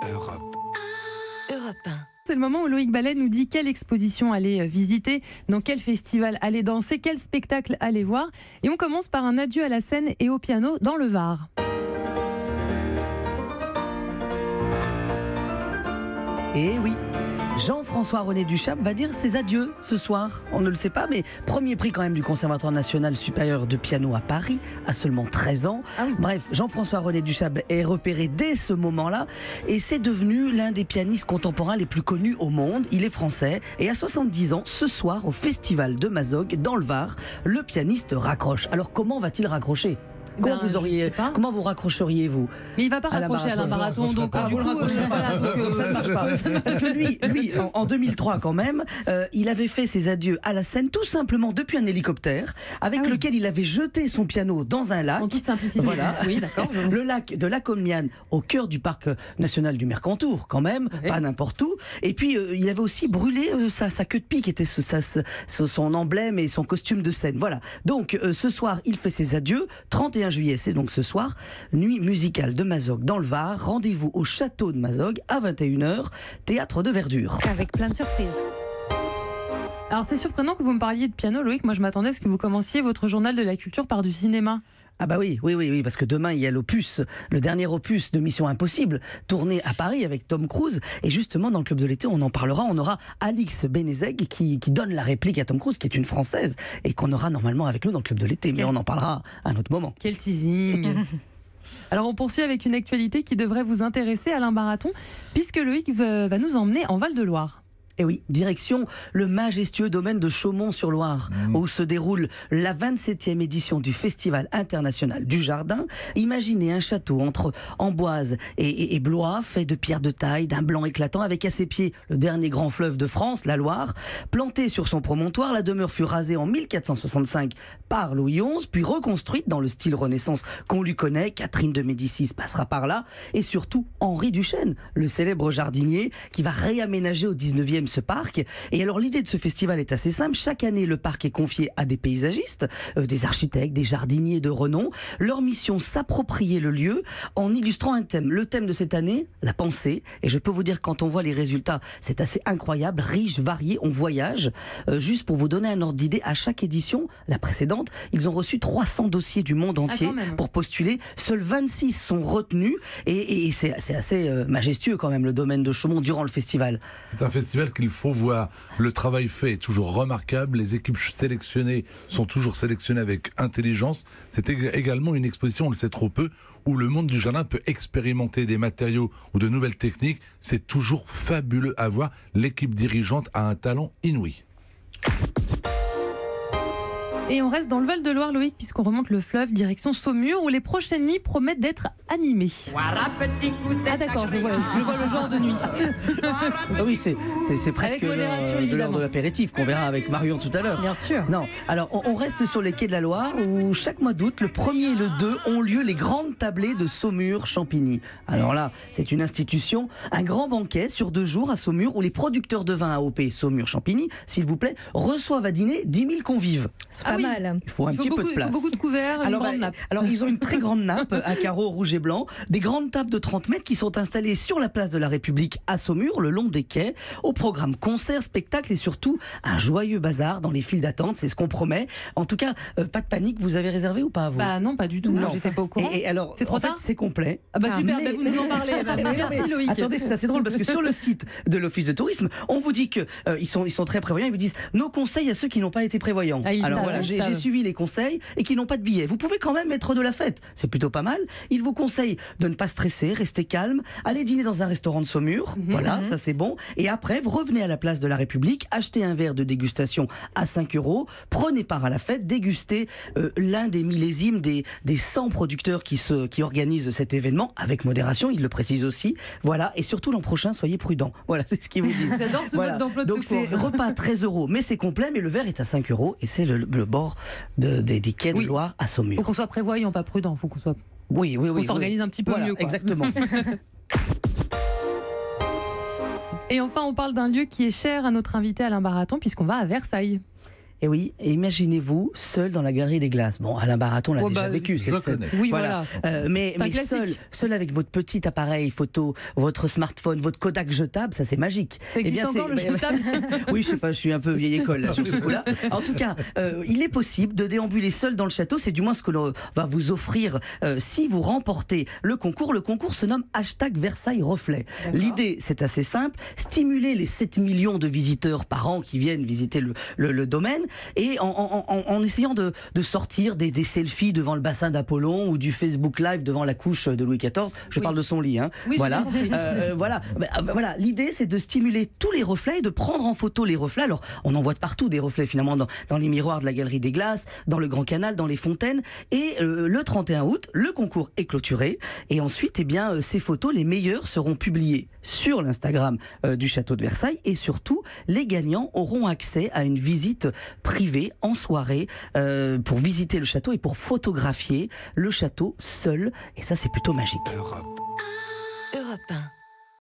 Europe. Europe 1. C'est le moment où Loïc Ballet nous dit quelle exposition aller visiter, dans quel festival aller danser, quel spectacle aller voir. Et on commence par un adieu à la scène et au piano dans le Var. Et oui, Jean-François René Duchappe va dire ses adieux ce soir. On ne le sait pas, mais premier prix quand même du Conservatoire national supérieur de piano à Paris, à seulement 13 ans. Ah oui. Bref, Jean-François René Duchappe est repéré dès ce moment-là et c'est devenu l'un des pianistes contemporains les plus connus au monde. Il est français et à 70 ans, ce soir, au Festival de Mazogues, dans le Var, le pianiste raccroche. Alors comment va-t-il raccrocher ? Comment vous raccrocheriez vous? Mais il ne va pas raccrocher Alain Baraton, donc du coup, donc ça ne marche pas. Parce que lui en 2003 quand même, il avait fait ses adieux à la scène tout simplement depuis un hélicoptère avec lequel il avait jeté son piano dans un lac. En toute simplicité. Voilà. Oui, d'accord. Le lac de la Colmiane, au cœur du parc national du Mercantour quand même, pas n'importe où. Et puis il avait aussi brûlé sa queue de pique, qui était son emblème et son costume de scène. Voilà. Donc ce soir, il fait ses adieux. 31 juillet, c'est donc ce soir, nuit musicale de Mazogues dans le Var. Rendez-vous au château de Mazogues à 21h, théâtre de verdure. Avec plein de surprises. Alors c'est surprenant que vous me parliez de piano, Loïc. Moi je m'attendais à ce que vous commenciez votre journal de la culture par du cinéma. Ah bah oui, parce que demain il y a l'opus, le dernier opus de Mission Impossible, tourné à Paris avec Tom Cruise. Et justement dans le Club de l'été, on en parlera. On aura Alix Benezek qui donne la réplique à Tom Cruise, qui est une Française, et qu'on aura normalement avec nous dans le Club de l'été. Mais on en parlera à un autre moment. Quel teasing. Alors on poursuit avec une actualité qui devrait vous intéresser, Alain Baraton, puisque Loïc va nous emmener en Val-de-Loire. Et oui, direction le majestueux domaine de Chaumont-sur-Loire, où se déroule la 27e édition du Festival international du jardin. Imaginez un château entre Amboise et Blois, fait de pierres de taille, d'un blanc éclatant, avec à ses pieds le dernier grand fleuve de France, la Loire. Plantée sur son promontoire, la demeure fut rasée en 1465 par Louis XI, puis reconstruite dans le style Renaissance qu'on lui connaît. Catherine de Médicis passera par là, et surtout Henri Duchesne, le célèbre jardinier, qui va réaménager au 19e ce parc. Et alors l'idée de ce festival est assez simple. Chaque année, le parc est confié à des paysagistes, des architectes, des jardiniers de renom. Leur mission, s'approprier le lieu en illustrant un thème. Le thème de cette année, la pensée. Et je peux vous dire, quand on voit les résultats, c'est assez incroyable, riche, varié. On voyage. Juste pour vous donner un ordre d'idée, à chaque édition, la précédente, ils ont reçu 300 dossiers du monde entier pour postuler. Seuls 26 sont retenus. Et c'est assez majestueux quand même, le domaine de Chaumont durant le festival. C'est un festival qu'il faut voir. Le travail fait est toujours remarquable. Les équipes sélectionnées sont toujours sélectionnées avec intelligence. C'est également une exposition, on le sait trop peu, où le monde du jardin peut expérimenter des matériaux ou de nouvelles techniques. C'est toujours fabuleux à voir. L'équipe dirigeante a un talent inouï. Et on reste dans le Val-de-Loire, Loïc, puisqu'on remonte le fleuve direction Saumur, où les prochaines nuits promettent d'être animées. Ah d'accord, je vois le genre de nuit. Ah oui, c'est presque de l'heure de l'apéritif qu'on verra avec Marion tout à l'heure. Bien sûr. Non, alors on reste sur les quais de la Loire, où chaque mois d'août, le 1er et le 2, ont lieu les grandes tablées de Saumur-Champigny. Alors là, c'est une institution, un grand banquet sur 2 jours à Saumur, où les producteurs de vin AOP Saumur-Champigny, s'il vous plaît, reçoivent à dîner 10 000 convives. Mal. Il faut un petit peu de place. Il faut beaucoup de couverts, une grande nappe. Alors, ils ont une très grande nappe à carreaux rouge et blanc, des grandes tables de 30 mètres qui sont installées sur la place de la République à Saumur, le long des quais, au programme concerts, spectacles et surtout un joyeux bazar dans les files d'attente, c'est ce qu'on promet. En tout cas, pas de panique, vous avez réservé ou pas, vous? Bah non, pas du tout, j'étais pas au courant. Et alors, c'est trop tard. C'est complet. Ah bah super, vous nous en parlez. Merci Loïc. Attendez, c'est assez drôle parce que sur le site de l'Office de tourisme, on vous dit que ils sont très prévoyants, ils vous disent nos conseils à ceux qui n'ont pas été prévoyants. Alors voilà, j'ai suivi les conseils et qui n'ont pas de billets. Vous pouvez quand même être de la fête, c'est plutôt pas mal. Ils vous conseillent de ne pas stresser, rester calme, aller dîner dans un restaurant de Saumur, voilà, ça c'est bon. Et après, vous revenez à la place de la République, achetez un verre de dégustation à 5 €, prenez part à la fête, dégustez l'un des millésimes des 100 producteurs qui organisent cet événement, avec modération, ils le précisent aussi. Voilà, et surtout l'an prochain, soyez prudents. Voilà, c'est ce qu'ils vous disent. J'adore ce mode d'emploi de secours. Donc c'est repas 13 €, mais c'est complet, mais le verre est à 5 € et c'est le bord des quais de Loire à Saumur. Faut qu'on soit prévoyant, pas prudent. Faut qu'on soit. Oui. On s'organise un petit peu mieux. Quoi. Exactement. Et enfin, on parle d'un lieu qui est cher à notre invité Alain Baraton, puisqu'on va à Versailles. Et oui, et imaginez-vous seul dans la galerie des glaces. Bon, Alain Baraton l'a Oh, déjà bah, vécu, je cette le scène. connais. Oui, Voilà. voilà. Mais C'est un classique. seul avec votre petit appareil photo, votre smartphone, votre Kodak jetable, ça c'est magique. Ça existe encore, le jetable? Oui, je sais pas, je suis un peu vieille école là, sur ce coup-là. En tout cas, il est possible de déambuler seul dans le château. C'est du moins ce que l'on va vous offrir si vous remportez le concours. Le concours se nomme #Versailles Reflet. L'idée, c'est assez simple, stimuler les 7 millions de visiteurs par an qui viennent visiter le domaine, et en essayant de sortir des selfies devant le bassin d'Apollon ou du Facebook Live devant la couche de Louis XIV. Je parle de son lit. Hein. Oui, voilà. j'ai bien Voilà. L'idée, c'est de stimuler tous les reflets et de prendre en photo les reflets. Alors, on en voit de partout des reflets finalement dans les miroirs de la Galerie des Glaces, dans le Grand Canal, dans les fontaines. Et le 31 août, le concours est clôturé. Et ensuite, ces photos, les meilleures, seront publiées sur l'Instagram du château de Versailles. Et surtout, les gagnants auront accès à une visite privée en soirée pour visiter le château et pour photographier le château seul. Et ça, c'est plutôt magique. Europe 1.